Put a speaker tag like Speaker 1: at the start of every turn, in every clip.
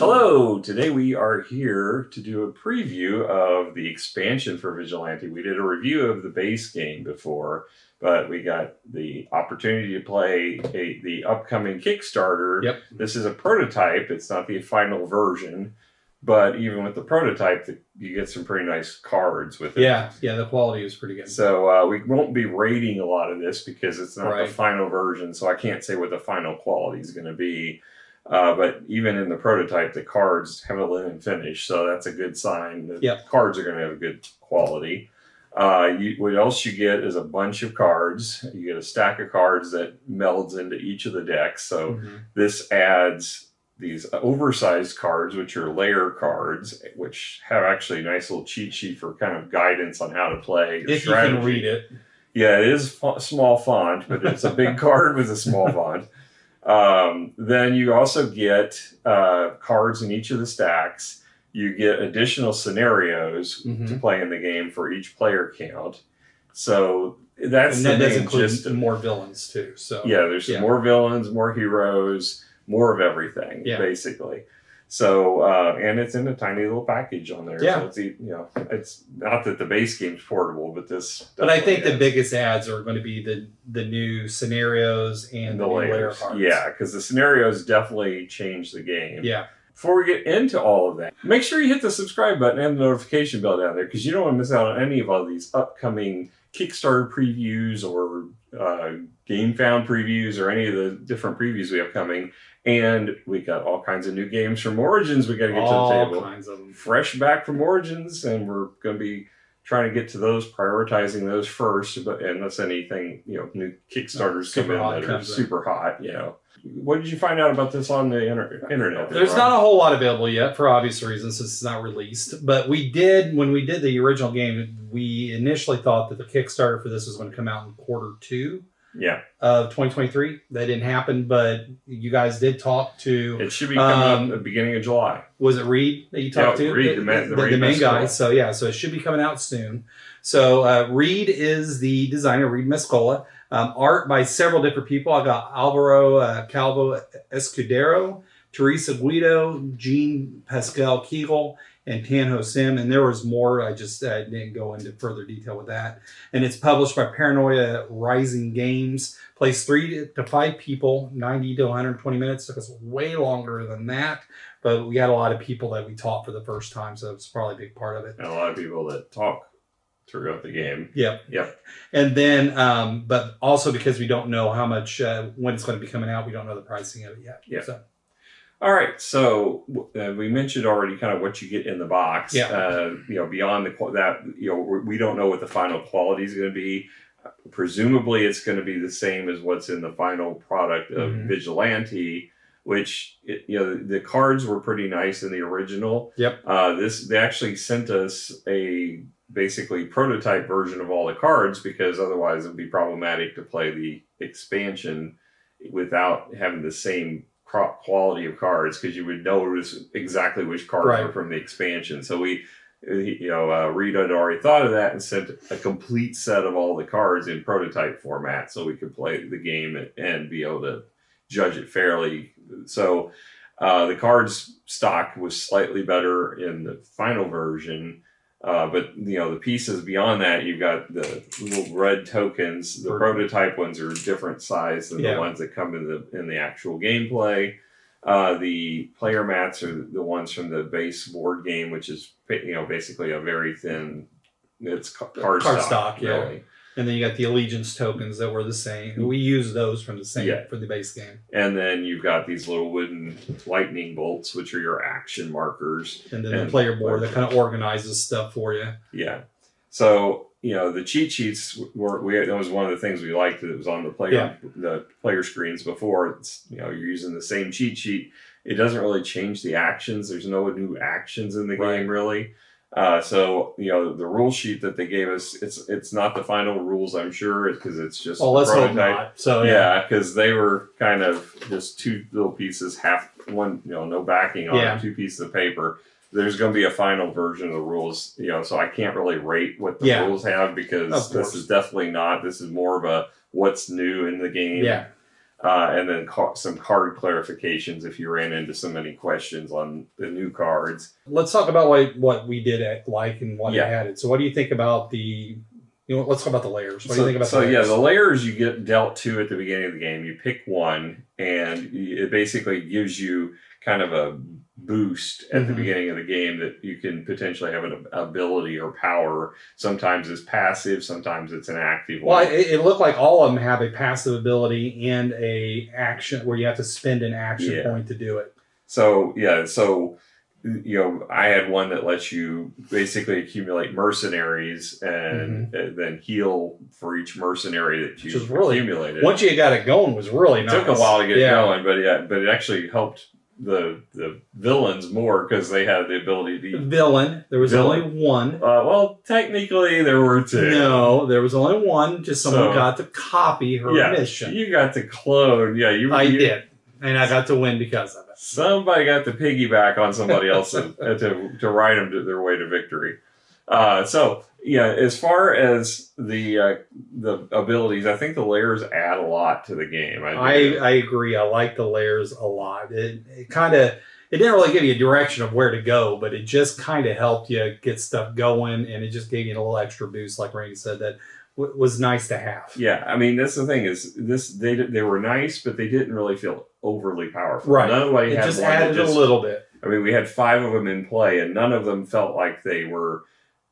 Speaker 1: Hello! Today we are here to do a preview of the expansion for Vigilante. We did a review of the base game before, but we got the opportunity to play the upcoming Kickstarter.
Speaker 2: Yep.
Speaker 1: This is a prototype. It's not the final version, but even with the prototype, you get some pretty nice cards with it.
Speaker 2: Yeah, the quality is pretty good.
Speaker 1: So we won't be rating a lot of this because it's not
Speaker 2: Right.
Speaker 1: the final version, so I can't say what the final quality is going to be. But even in the prototype, the cards have a linen finish, so that's a good sign that
Speaker 2: Yep.
Speaker 1: cards are going to have a good quality. What else you get is a bunch of cards. You get a stack of cards that melds into each of the decks. So this adds these oversized cards, which are layer cards, which have actually a nice little cheat sheet for kind of guidance on how to play.
Speaker 2: If
Speaker 1: strategy.
Speaker 2: you can read it.
Speaker 1: Yeah, it is small font, but it's a big card with a small font. Then you also get cards in each of the stacks. You get additional scenarios to play in the game for each player count. So that's
Speaker 2: and that
Speaker 1: the
Speaker 2: does
Speaker 1: main
Speaker 2: include
Speaker 1: gist of
Speaker 2: more villains too. So
Speaker 1: yeah, there's some more villains, more heroes, more of everything, basically. So and it's in a tiny little package on there.
Speaker 2: Yeah.
Speaker 1: So it's it's not that the base game's portable, but this.
Speaker 2: But I think the biggest ads are going to be the new scenarios and the new layer cards.
Speaker 1: Yeah, because the scenarios definitely change the game.
Speaker 2: Yeah.
Speaker 1: Before we get into all of that, make sure you hit the subscribe button and the notification bell down there because you don't want to miss out on any of all these upcoming Kickstarter previews or Game Found previews or any of the different previews we have coming. And we got all kinds of new games from Origins we got to get to the table.
Speaker 2: All kinds of them.
Speaker 1: Fresh back from Origins, and we're going to be trying to get to those, prioritizing those first. But unless anything, new Kickstarters come in that are super hot, What did you find out about this on the internet?
Speaker 2: There's not a whole lot available yet for obvious reasons since it's not released. But we did, when we did the original game, we initially thought that the Kickstarter for this was going to come out in Q2 of 2023. That didn't happen, but you guys did talk to...
Speaker 1: It should be coming up at the beginning of July.
Speaker 2: Was it Reed that you talked to?
Speaker 1: Reed, the
Speaker 2: main guy. So so it should be coming out soon. So Reed is the designer, Reed Mascola. Art by several different people. I got Alvaro Calvo Escudero, Teresa Guido, Jean Pascal Kegel, and Tanho Sim. And there was more. I just didn't go into further detail with that. And it's published by Paranoia Rising Games. Plays 3 to 5 people, 90 to 120 minutes. Took us way longer than that. But we got a lot of people that we taught for the first time, so it's probably a big part of it.
Speaker 1: And a lot of people that talk throughout the game.
Speaker 2: Yep. And then, but also because we don't know how much, when it's going to be coming out, we don't know the pricing of it yet.
Speaker 1: Yeah.
Speaker 2: So.
Speaker 1: All right. So we mentioned already kind of what you get in the box. Beyond we don't know what the final quality is going to be. Presumably, it's going to be the same as what's in the final product of Vigilante, which the cards were pretty nice in the original.
Speaker 2: Yep.
Speaker 1: They actually sent us a basically prototype version of all the cards because otherwise it would be problematic to play the expansion without having the same quality of cards because you would notice exactly which cards were from the expansion. So Reed had already thought of that and sent a complete set of all the cards in prototype format so we could play the game and be able to judge it fairly. So the cards stock was slightly better in the final version. But the pieces beyond that, you've got the little red tokens. The prototype ones are different size than the ones that come in the actual gameplay. The player mats are the ones from the base board game, which is basically a very thin. It's card stock, really.
Speaker 2: And then you got the allegiance tokens that were the same. We use those from the same for the base game.
Speaker 1: And then you've got these little wooden lightning bolts, which are your action markers.
Speaker 2: And then the player board that kind of organizes stuff for you.
Speaker 1: Yeah. So, the cheat sheets that was one of the things we liked that was on the player screens before. It's, you're using the same cheat sheet. It doesn't really change the actions. There's no new actions in the game, really. So the rule sheet that they gave us, it's not the final rules, I'm sure, because it's just
Speaker 2: let's hope not. So
Speaker 1: because they were kind of just 2 little pieces, half one, no backing on 2 pieces of paper. There's going to be a final version of the rules, so I can't really rate what the rules have because this is definitely not. This is more of a what's new in the game. and then some card clarifications if you ran into so many questions on the new cards.
Speaker 2: Let's talk about what we did like and what it added. So what do you think about let's talk about the layers. What do you think about the layers?
Speaker 1: The layers you get dealt two at the beginning of the game. You pick one, and it basically gives you kind of a boost at the beginning of the game that you can potentially have an ability or power. Sometimes it's passive, sometimes it's an active one.
Speaker 2: Well, it looked like all of them have a passive ability and a action where you have to spend an action point to do it.
Speaker 1: So I had one that lets you basically accumulate mercenaries and then heal for each mercenary that you accumulated.
Speaker 2: Once you got it going, was really nice.
Speaker 1: It took a while to get it going, but it actually helped the villains more because they had the ability to
Speaker 2: there was only one.
Speaker 1: Well, technically there were two.
Speaker 2: No, there was only one. Just someone got to copy her mission.
Speaker 1: You got to clone. I
Speaker 2: did, and I got to win because of it.
Speaker 1: Somebody got to piggyback on somebody else to ride them to their way to victory. As far as the abilities, I think the layers add a lot to the game.
Speaker 2: I agree. I like the layers a lot. It didn't really give you a direction of where to go, but it just kind of helped you get stuff going, and it just gave you a little extra boost, like Randy said, that was nice to have.
Speaker 1: Yeah, I mean, that's the thing is they were nice, but they didn't really feel overly powerful.
Speaker 2: Right. It just added a little bit.
Speaker 1: I mean, we had 5 of them in play, and none of them felt like they were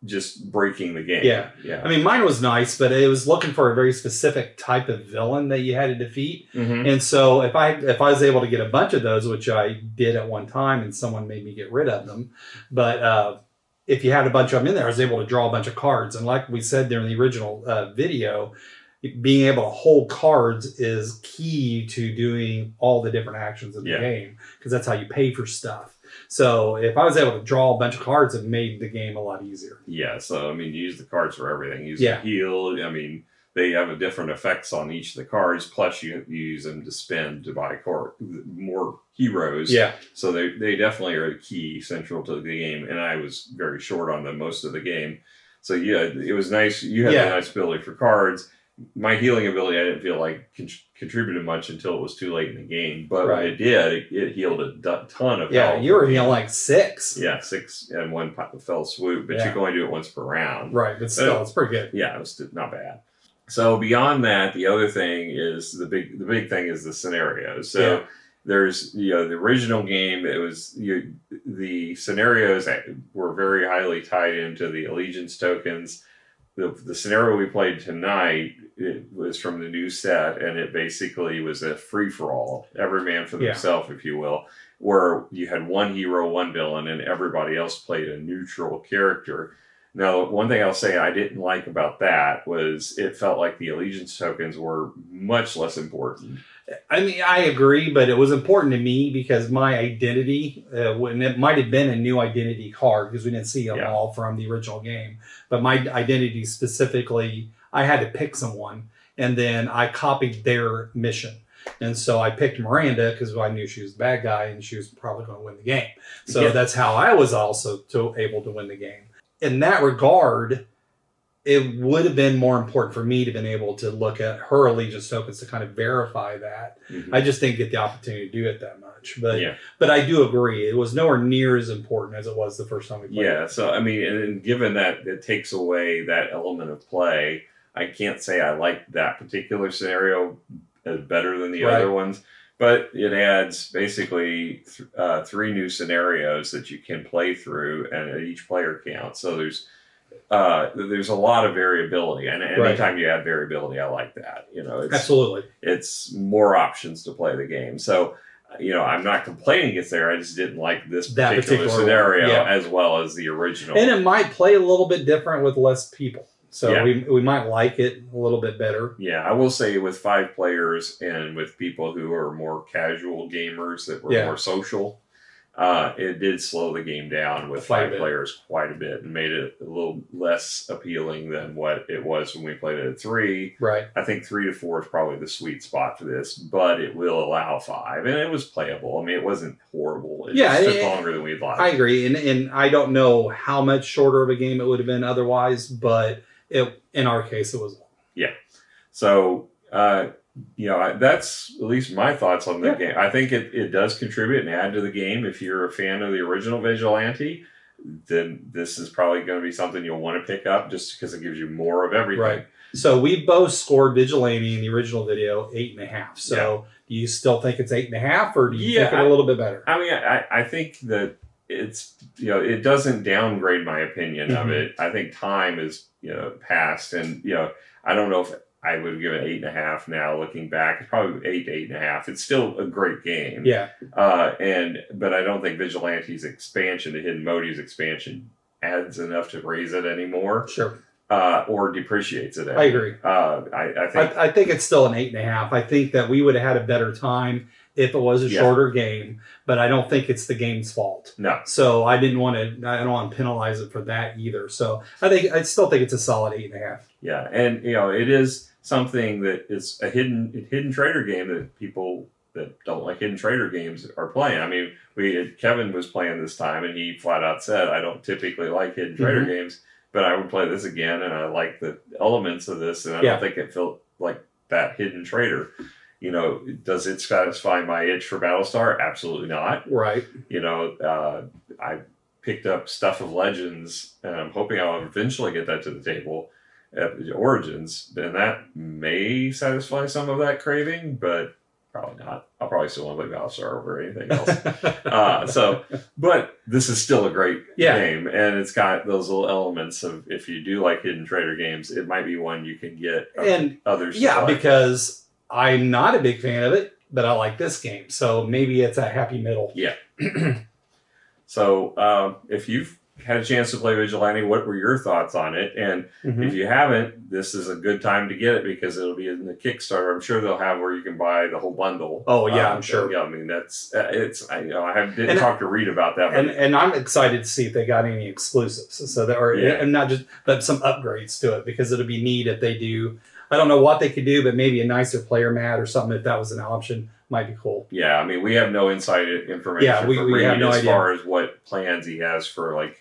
Speaker 1: just breaking the game.
Speaker 2: Yeah. I mean, mine was nice, but it was looking for a very specific type of villain that you had to defeat. And so if I was able to get a bunch of those, which I did at one time, and someone made me get rid of them, but if you had a bunch of them in there, I was able to draw a bunch of cards. And like we said during the original video, being able to hold cards is key to doing all the different actions in the game, because that's how you pay for stuff. So if I was able to draw a bunch of cards, it made the game a lot easier.
Speaker 1: Yeah, so I mean, you use the cards for everything. You use the heal. I mean, they have different effects on each of the cards. Plus, you use them to spend to buy more heroes.
Speaker 2: Yeah.
Speaker 1: So they definitely are key central to the game. And I was very short on them most of the game. So it was nice. You had a nice ability for cards. My healing ability, I didn't feel like contributed much until it was too late in the game. But when it did, it healed a ton of health.
Speaker 2: Yeah, you were healing like 6.
Speaker 1: Yeah, 6 in one fell swoop. But you can only do it once per round.
Speaker 2: Right, but still, it's pretty good.
Speaker 1: Yeah, it was not bad. So beyond that, the other thing is the big thing is the scenarios. So there's the original game. It was the scenarios were very highly tied into the allegiance tokens. The scenario we played tonight, it was from the new set, and it basically was a free-for-all, every man for themselves, if you will, where you had one hero, one villain, and everybody else played a neutral character. Now, one thing I'll say I didn't like about that was it felt like the allegiance tokens were much less important.
Speaker 2: I mean, I agree, but it was important to me because my identity, when it might have been a new identity card because we didn't see them all from the original game, but my identity specifically, I had to pick someone, and then I copied their mission. And so I picked Miranda because I knew she was the bad guy and she was probably going to win the game. So that's how I was also able to win the game. In that regard, it would have been more important for me to have been able to look at her allegiance tokens to kind of verify that. I just didn't get the opportunity to do it that much. But I do agree. It was nowhere near as important as it was the first time we played it.
Speaker 1: So, I mean, and given that it takes away that element of play, I can't say I like that particular scenario as better than the other ones. But it adds basically 3 new scenarios that you can play through, and each player counts. So there's a lot of variability, and anytime you add variability, I like that.
Speaker 2: Absolutely,
Speaker 1: it's more options to play the game. So, I'm not complaining it's there. I just didn't like this particular scenario as well as the original.
Speaker 2: And it might play a little bit different with less people. So we might like it a little bit better.
Speaker 1: Yeah, I will say with 5 players and with people who are more casual gamers that were more social, it did slow the game down with 5 players quite a bit and made it a little less appealing than what it was when we played it at 3.
Speaker 2: Right.
Speaker 1: I think 3 to 4 is probably the sweet spot for this, but it will allow 5, and it was playable. I mean, it wasn't horrible. It just took longer than we'd like.
Speaker 2: I agree, and I don't know how much shorter of a game it would have been otherwise, but in our case, it was long.
Speaker 1: Yeah. So That's at least my thoughts on the
Speaker 2: Yeah.
Speaker 1: game. I think it does contribute and add to the game. If you're a fan of the original Vigilante, then this is probably going to be something you'll want to pick up just because it gives you more of everything.
Speaker 2: Right. So we both scored Vigilante in the original video 8.5. So do you still think it's 8.5, or do you think it a little bit better?
Speaker 1: I mean, I think that it's, it doesn't downgrade my opinion of it. I think time is, passed, and, I don't know if I would give it 8.5 now looking back. It's probably 8.5. It's still a great game.
Speaker 2: Yeah.
Speaker 1: But I don't think Vigilante's expansion, the Hidden Motives expansion, adds enough to raise it anymore.
Speaker 2: Sure.
Speaker 1: Or depreciates it.
Speaker 2: I agree. I think it's still an 8.5. I think that we would have had a better time if it was a shorter game, but I don't think it's the game's fault.
Speaker 1: No.
Speaker 2: So I don't want to penalize it for that either. So I still think it's a solid 8.5.
Speaker 1: Yeah, and it is something that is a hidden trader game that people that don't like hidden trader games are playing. I mean, Kevin was playing this time, and he flat out said, "I don't typically like hidden trader games, but I would play this again, and I like the elements of this, and I don't think it felt like that hidden trader." Does it satisfy my itch for Battlestar? Absolutely not.
Speaker 2: Right.
Speaker 1: I picked up Stuff of Legends, and I'm hoping I'll eventually get that to the table at the Origins, and that may satisfy some of that craving, but probably not. I'll probably still want to play Battlestar over anything else. But this is still a great game, and it's got those little elements of, if you do like hidden trader games, it might be one you can get and others. Yeah,
Speaker 2: because I'm not a big fan of it, but I like this game, so maybe it's a happy middle.
Speaker 1: Yeah. So if you've had a chance to play Vigilante, what were your thoughts on it? And if you haven't, this is a good time to get it because it'll be in the Kickstarter. I'm sure they'll have where you can buy the whole bundle.
Speaker 2: Oh yeah, I'm sure.
Speaker 1: Yeah, I mean that's I didn't talk to Reed about that,
Speaker 2: and I'm excited to see if they got any exclusives, so that and not just but some upgrades to it, because it'll be neat if they do. I don't know what they could do, but maybe a nicer player mat or something, if that was an option, might be cool.
Speaker 1: Yeah, I mean, we have no inside information.
Speaker 2: Yeah, we have no idea
Speaker 1: as far as what plans he has for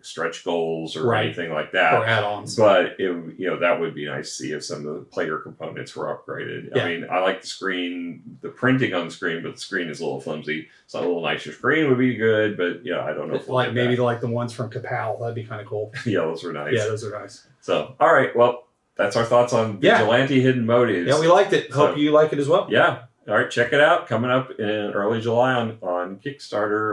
Speaker 1: stretch goals or anything like that,
Speaker 2: or add-ons.
Speaker 1: But that would be nice to see if some of the player components were upgraded. Yeah. I mean, I like the screen, the printing on the screen, but the screen is a little flimsy. So a little nicer screen would be good, but I don't know. If
Speaker 2: we'll maybe like the ones from Capal, that'd be kind of cool.
Speaker 1: Yeah, those were nice.
Speaker 2: Yeah, those are nice.
Speaker 1: So, all right, well, that's our thoughts on Vigilante Hidden Motives.
Speaker 2: Yeah, we liked it. Hope you like it as well.
Speaker 1: Yeah. All right, check it out. Coming up in early July on Kickstarter.